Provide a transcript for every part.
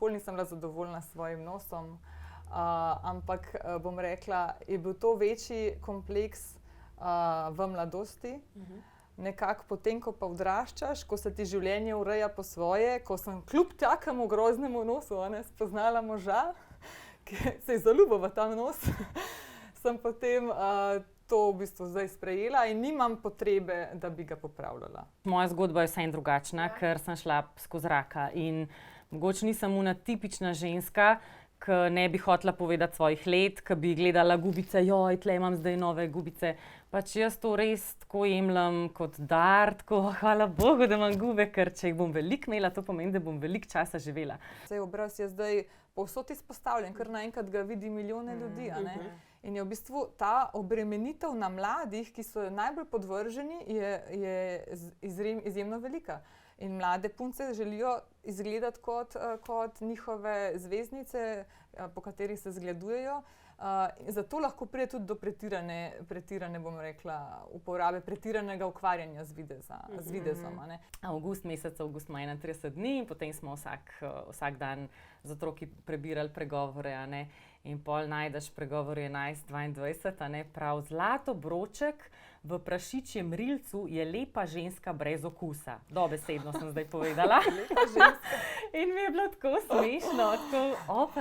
nikoli nisem bila zadovoljna s svojim nosom, ampak bom rekla, je bil to večji kompleks v mladosti. Nekako potem, ko pa odraščaš, ko se ti življenje ureja po svoje, ko sem kljub takemu groznemu nosu spoznala moža, ki se je zaljubil v ta nos, sem potem to v bistvu zdaj sprejela in nimam potrebe, da bi ga popravljala. Moja zgodba je vseeno drugačna, ker sem šla skozi raka in mogoče nisem ona tipična ženska, ki ne bi hotela povedati svojih let, ki bi gledala gubice, joj, tle imam zdaj nove gubice. Pač jaz to res tako jemljem kot dar, tako hvala Bogu, da imam gube, ker če jih bom veliko imela, to pomeni, da bom veliko časa živela. Saj obraz je zdaj povsod izpostavljen, ker naenkrat ga vidi milijone ljudi, a ne? In je v bistvu ta obremenitev na mladih, ki so najbolj podvrženi, je izjemno velika. In mlade punce želijo izgledati kot njihove zvezdnice, po katerih se zgledujejo. Zato lahko pride tudi do pretirane, bom rekla, uporabe, pretiranega ukvarjanja z videzom. Avgust ima 31 dni in potem smo vsak dan z otroki prebirali pregovore, a ne. In pol najdeš pregovor 11:22, a ne, prav zlato broček v prašičjem rilcu je lepa ženska brez okusa. Dobesedno sem zdaj povedala. Lepa ženska. In mi je bilo tako smešno, tako,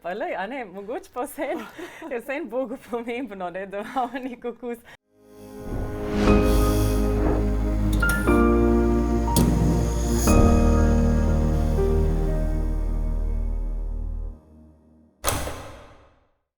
pa lej, a ne, mogoče pa vseeno Bogu pomembno, ne, da imamo nek okus.